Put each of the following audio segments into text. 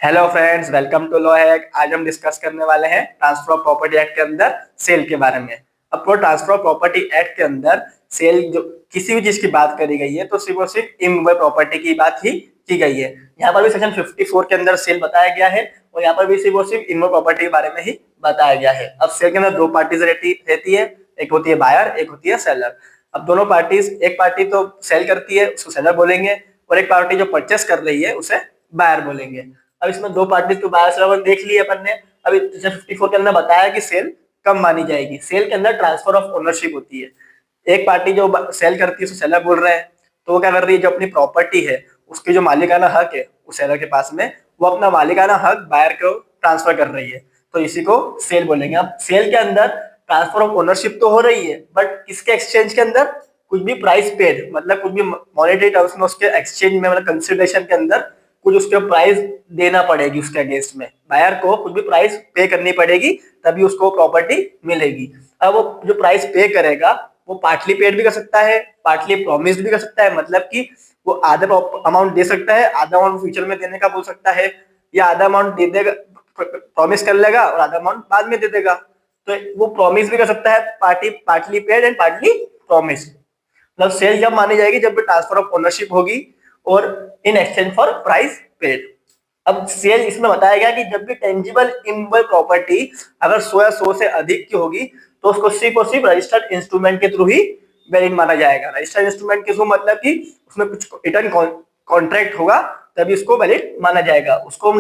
Hello friends, welcome to law hack. आज हम discuss करने वाले हैं ट्रांसफर ऑफ प्रॉपर्टी एक्ट के अंदर सेल के बारे में। अब तो ट्रांसफर ऑफ प्रॉपर्टी एक्ट के अंदर सेल जो किसी भी चीज की बात करी गई है तो सिर्फ और सिर्फ इमूवेबल प्रॉपर्टी की बात ही की गई है। यहाँ पर भी सेक्शन 54 के अंदर सेल बताया गया है और यहाँ पर भी सिर्फ और सिर्फ इमूवेबल प्रॉपर्टी के बारे में ही बताया गया है। अब सेल के अंदर दो पार्टीज रहती है, एक होती है बायर, एक होती है सेलर। अब दोनों पार्टीज, एक पार्टी तो सेल करती है उसको सेलर बोलेंगे और एक पार्टी जो परचेस कर रही है उसे बायर बोलेंगे। अब इसमें दो पार्टी तो बायर सेलर देख लिए अपन ने। अभी 54 के अंदर बताया कि सेल कब मानी जाएगी। सेल के अंदर ट्रांसफर ऑफ ओनरशिप होती है। एक पार्टी जो सेल करती है उसको सेलर बोल रहे हैं, तो वो क्या कर रही है, जो अपनी प्रॉपर्टी है उसकी जो मालिकाना हक है उस सेलर के पास में, वो अपना मालिकाना हक बायर को ट्रांसफर कर रही है, तो इसी को सेल बोलेंगे। अब सेल के अंदर ट्रांसफर ऑफ ओनरशिप तो हो रही है, बट इसके एक्सचेंज के अंदर कुछ भी प्राइस पेड, मतलब कुछ भी मॉनेटरी टर्म्स में उसके एक्सचेंज में, मतलब कंसिडरेशन के अंदर कुछ उसके प्राइस देना पड़ेगी। उसके अगेंस्ट में बायर को कुछ भी प्राइस पे करनी पड़ेगी, तभी उसको प्रॉपर्टी मिलेगी। अब वो जो प्राइस पे करेगा वो पार्टली पेड भी कर सकता है, पार्टली प्रॉमिस्ड भी कर सकता है, मतलब कि वो आधा अमाउंट दे सकता है, आधा अमाउंट फ्यूचर में देने का बोल सकता है, या आधा अमाउंट दे देगा, प्रॉमिस कर लेगा और आधा अमाउंट बाद में दे देगा। तो वो प्रॉमिस भी कर सकता है, partly paid and partly promised. मतलब सेल जब मानी जाएगी जब भी ट्रांसफर ऑफ ओनरशिप होगी और in exchange for price paid. अब सेल इसमें बताया गया कि जब भी टेंजिबल इमूवेबल प्रॉपर्टी अगर 100 या 100 से अधिक की होगी तो उसको सिर्फ और सिर्फ रजिस्टर्ड इंस्ट्रूमेंट के थ्रू ही वैलिड माना जाएगा। रजिस्टर्ड इंस्ट्रूमेंट के थ्रू मतलब कि उसमें कुछ रिटर्न कॉन्ट्रैक्ट होगा तभी उसको वैलिड माना जाएगा, उसको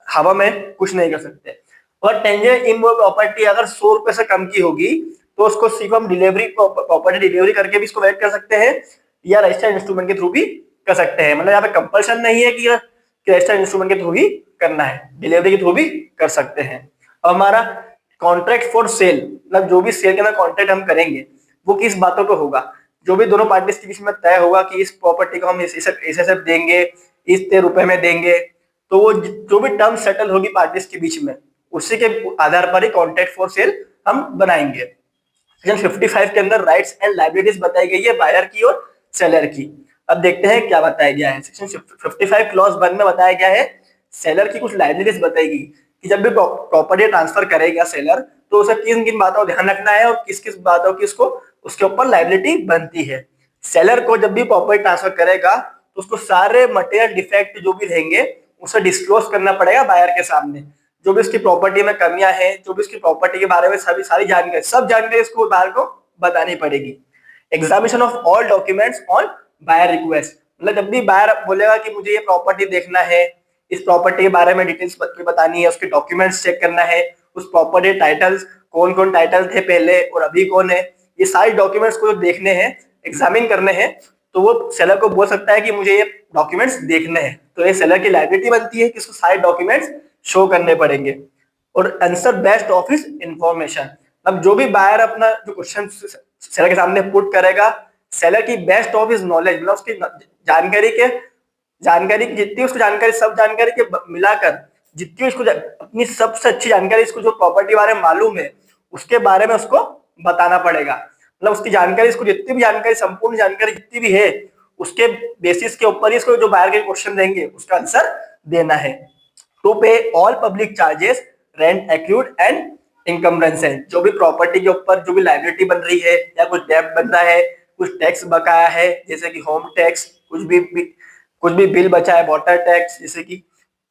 हवा में कुछ नहीं कर सकते। और टेंजिबल इमूवेबल प्रॉपर्टी अगर 100 रुपए से कम की होगी तो उसको सिर्फ हम प्रॉपर्टी डिलीवरी करके भी इसको वैलिड कर सकते हैं या रजिस्टर्ड इंस्ट्रूमेंट के थ्रू भी कर सकते हैं। मतलब यहाँ पे कंपल्सन नहीं है कि रजिस्टर्ड इंस्ट्रूमेंट के थ्रू ही करना है, डिलीवरी के थ्रू भी कर सकते हैं। और हमारा कॉन्ट्रैक्ट फॉर सेल, मतलब जो भी सेल के अंदर कॉन्ट्रैक्ट हम करेंगे वो किस बातों पे होगा, जो भी दोनों पार्टीज के बीच में तय होगा कि इस प्रॉपर्टी को हम ऐसे देंगे, इतने रुपए में देंगे, तो वो जो भी टर्म सेटल होगी पार्टीज के बीच में उसी के आधार पर ही कॉन्ट्रैक्ट फॉर सेल हम बनाएंगे। सेक्शन 55 के अंदर राइट्स एंड लायबिलिटीज बताई गई है बायर की और सेलर की। अब देखते हैं क्या बताया गया है। सेक्शन 55 क्लॉज 1 में बताया गया है सेलर की कुछ लायबिलिटीज बताएगी कि जब भी प्रॉपर्टी ट्रांसफर करेगा सेलर तो उसे किन किन बातों का ध्यान रखना है और किस किस बातों की उसको उसके ऊपर लायबिलिटी बनती है। सेलर को जब भी प्रॉपर्टी ट्रांसफर करेगा तो उसको सारे मटेरियल डिफेक्ट जो भी रहेंगे उसे डिस्क्लोज करना पड़ेगा बायर के सामने। जो भी उसकी प्रॉपर्टी में कमियां हैं, जो भी उसकी प्रॉपर्टी के बारे में सारी जानकारी, सब जानकारी इसको बायर को बतानी पड़ेगी। Examination of all documents on buyer request, मतलब जब भी बायर बोलेगा कि मुझे ये प्रॉपर्टी देखना है, इस प्रॉपर्टी के बारे में डिटेल्स बतानी है, उसके डॉक्यूमेंट्स चेक करना है, उस प्रॉपर्टी टाइटल्स, कौन कौन टाइटल थे पहले और अभी कौन है, ये सारे डॉक्यूमेंट्स को देखने हैं, एग्जामिन करने हैं, तो वो सेलर को बोल सकता है कि मुझे ये डॉक्यूमेंट्स देखने हैं। तो ये सेलर की लायबिलिटी बनती है कि इसको सारे डॉक्यूमेंट्स शो करने पड़ेंगे। और आंसर बेस्ट ऑफिस इंफॉर्मेशन, अब जो भी बायर अपना जो क्वेश्चन सेलर के सामने पुट करेगा, सेलर की बेस्ट ऑफ हिज नॉलेज, मतलब उसकी जानकारी की जितनी उसको जानकारी, सब जानकारी के मिलाकर जितनी उसको अपनी सबसे अच्छी जानकारी, इसको जो प्रॉपर्टी बारे में मालूम है उसके बारे में उसको बताना पड़ेगा। मतलब उसकी जानकारी, इसको जितनी भी जानकारी, संपूर्ण जानकारी जितनी भी है उसके बेसिस के ऊपर ही इसको जो बायर के क्वेश्चन देंगे उसका आंसर देना है। टू पे all public charges, rent accrued and इनकम्बरेंसेस, जो भी प्रॉपर्टी के ऊपर जो भी लायबिलिटी बन रही है या कुछ डेब्ट बन रहा है, कुछ टैक्स बकाया है जैसे कि होम टैक्स, कुछ भी बिल बचा है, वाटर टैक्स जैसे कि,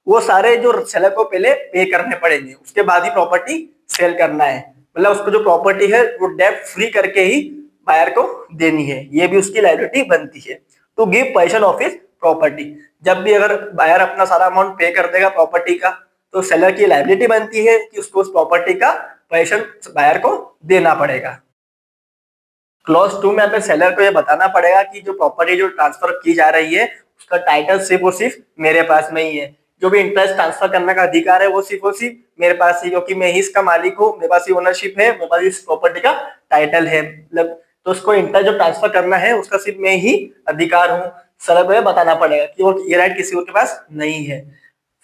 वो सारे जो सेलर को पहले पे करने पड़ेंगे, उसके बाद ही प्रॉपर्टी सेल करना है। मतलब उसको जो प्रॉपर्टी है वो डेब्ट फ्री करके ही बायर को देनी है, ये भी उसकी लायबिलिटी बनती है। To give position of his property, जब भी अगर बायर अपना सारा अमाउंट पे कर देगा प्रॉपर्टी का तो सेलर की लायबिलिटी बनती है कि उसको उस प्रॉपर्टी का पोजीशन बायर को देना पड़ेगा। क्लॉज 2 में यहाँ पे सेलर को ये बताना पड़ेगा कि जो प्रॉपर्टी जो ट्रांसफर की जा रही है उसका टाइटल सिर्फ और सिर्फ मेरे पास में ही है, जो भी इंटरेस्ट ट्रांसफर करने का अधिकार है वो सिर्फ और सिर्फ मेरे पास ही, क्योंकि मैं ही इसका मालिक हूँ, मेरे पास ही ओनरशिप है, मेरे पास इस प्रॉपर्टी का टाइटल है। मतलब तो उसको इंटरेस्ट जो ट्रांसफर करना है उसका सिर्फ मैं ही अधिकार हूँ। सेलर को ये बताना पड़ेगा कि वो ये राइट किसी और के पास नहीं है।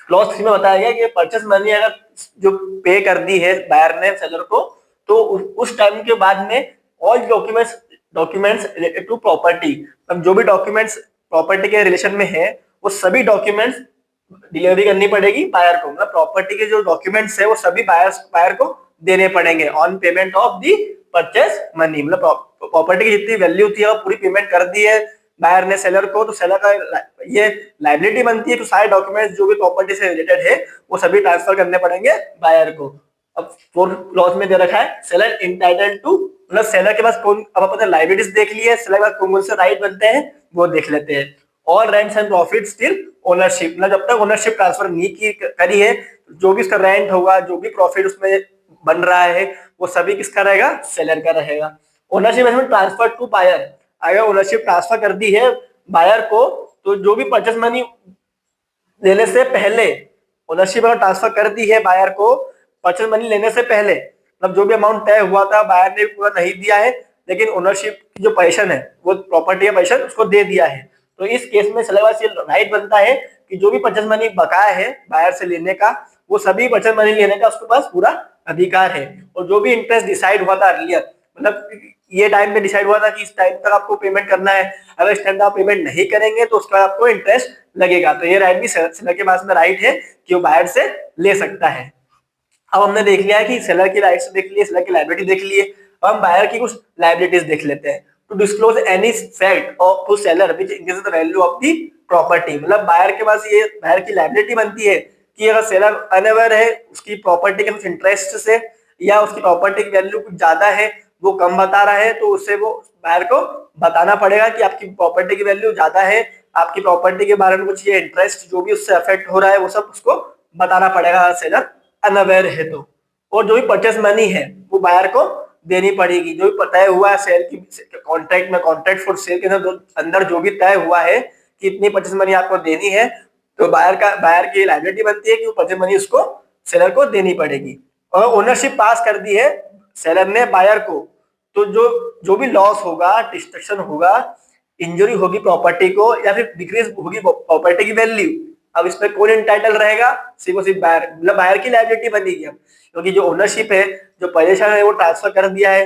क्लॉज 3 में बताया गया कि परचेस मनी अगर जो पे कर दी है बायर ने सेलर को, तो उस टाइम के बाद में all documents related to property, अब जो भी डॉक्यूमेंट्स प्रॉपर्टी के रिलेशन में है वो सभी डॉक्यूमेंट्स डिलीवरी करनी पड़ेगी बायर को, मतलब प्रॉपर्टी के जो डॉक्यूमेंट्स है वो सभी बायर को देने पड़ेंगे on payment of the purchase money. मतलब प्रॉपर्टी की जितनी वैल्यू थी वो पूरी पेमेंट कर दी है बायर ने सेलर को, तो सेलर का ये लाइबिलिटी बनती है, तो सारे डॉक्यूमेंट्स जो भी प्रॉपर्टी से रिलेटेड है वो सभी ट्रांसफर करने पड़ेंगे बायर को। अब फोर्थ क्लॉज में दे रखा है सेलर इंटाइटल टू, मतलब सेलर के पास कौन, अब अपन लाइबिलिटीज देख ली है, सेलर के पास कौन कौन से राइट बनते हैं वो देख लेते हैं। All rents and profit still ownership, मतलब जब तक ओनरशिप ट्रांसफर नहीं की करी है, जो भी इसका रेंट होगा, जो भी प्रॉफिट उसमें बन रहा है, वो सभी किसका रहेगा, सेलर का रहेगा। ओनरशिप ट्रांसफर टू बायर, अगर ओनरशिप ट्रांसफर कर दी है बायर को, तो जो भी परचेस मनी लेने से पहले, ओनरशिप अगर ट्रांसफर कर दी है बायर को परचेस मनी लेने से पहले, मतलब जो भी अमाउंट तय हुआ था बायर ने पूरा नहीं दिया है, लेकिन ओनरशिप की जो पोजीशन है वो प्रॉपर्टी का पोजीशन उसको दे दिया है, तो इस केस में सेलर से राइट बनता है कि जो भी परचेस मनी बकाया है बायर से लेने का, वो सभी परचेस मनी लेने का उसके पास पूरा अधिकार है। और जो भी इंटरेस्ट डिसाइड हुआ था अर्लियर, मतलब ये टाइम पे डिसाइड हुआ था कि इस टाइम तक आपको पेमेंट करना है, अगर इस टाइम तक आप पेमेंट नहीं करेंगे तो उसका आपको इंटरेस्ट लगेगा, तो ये राइट भी सेलर के पास में राइट है कि वो बायर से ले सकता है। अब हमने देख लिया है कि सेलर की राइट्स देख लिए, सेलर की लायबिलिटी देख लिए, अब हम बायर की कुछ लायबिलिटीज देख लेते हैं। To disclose any fact of to seller which increases the value of the property, मतलब बायर के पास ये बायर की लायबिलिटी बनती है कि अगर सेलर अनअवेयर है उसकी प्रॉपर्टी के कुछ इंटरेस्ट से, या उसकी प्रॉपर्टी की वैल्यू कुछ ज्यादा है, वो कम बता रहा है, तो उससे वो बायर को बताना पड़ेगा कि आपकी प्रॉपर्टी की वैल्यू ज्यादा है, आपकी प्रॉपर्टी के बारे में कुछ ये इंटरेस्ट जो भी उससे अफेक्ट हो रहा है वो सब उसको बताना पड़ेगा सेलर अनअवेयर है तो। और जो भी परचेस मनी है वो बायर को देनी पड़ेगी, जो भी तय हुआ है सेल की कॉन्ट्रैक्ट में, कॉन्ट्रैक्ट फॉर सेल के अंदर जो भी तय हुआ है कि इतनी परचेस मनी आपको देनी है, तो बायर की लायबिलिटी बनती है कि वो परचेस मनी उसको सेलर को देनी पड़ेगी। और ओनरशिप पास कर दी है सेलर ने बायर को, तो जो भी लॉस होगा, डिस्ट्रक्शन होगा, इंजरी होगी प्रॉपर्टी को, या फिर डिक्रीज होगी प्रॉपर्टी की वैल्यू, अब इसमें कौन इंटाइटल रहेगा, सिर्फ और सिर्फ बायर, मतलब बायर की लायबिलिटी बनेगी अब, क्योंकि जो ओनरशिप है, जो पोजीशन है वो ट्रांसफर कर दिया है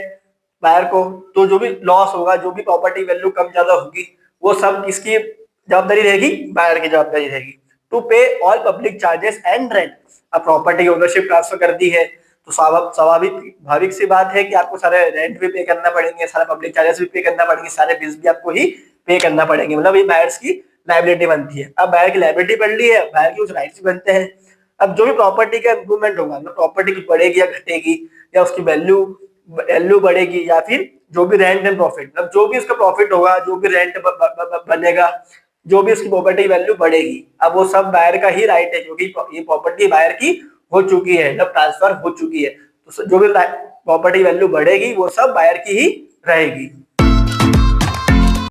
बायर को, तो जो भी लॉस होगा, जो भी प्रॉपर्टी वैल्यू कम ज्यादा होगी, वो सब किसकी जवाबदारी रहेगी, बायर की जवाबदारी रहेगी। टू पे all public charges and rent, अब प्रॉपर्टी की ओनरशिप ट्रांसफर कर दी है तो स्वाभाविक सी बात है कि आपको सारे रेंट भी पे करना पड़ेंगे, सारे पब्लिक चार्जेस भी पे करना पड़ेंगे, सारे बिल्स भी आपको ही पे करना पड़ेंगे, मतलब ये बायर्स की लायबिलिटी बनती है। अब बायर की लायबिलिटी बढ़ ली है, बायर के कुछ राइट्स भी बनते हैं। अब जो भी प्रॉपर्टी का इंप्रूवमेंट होगा, मतलब प्रॉपर्टी की बढ़ेगी या घटेगी, या उसकी वैल्यू बढ़ेगी, या फिर जो भी रेंट एंड प्रॉफिट, मतलब जो भी उसका प्रॉफिट होगा, जो भी रेंट बनेगा, जो भी उसकी प्रॉपर्टी वैल्यू बढ़ेगी, अब वो सब बायर का ही राइट है, क्योंकि ये प्रॉपर्टी बायर की हो चुकी है, मतलब ट्रांसफर हो चुकी है, तो जो भी प्रॉपर्टी वैल्यू बढ़ेगी वो सब बायर की ही रहेगी।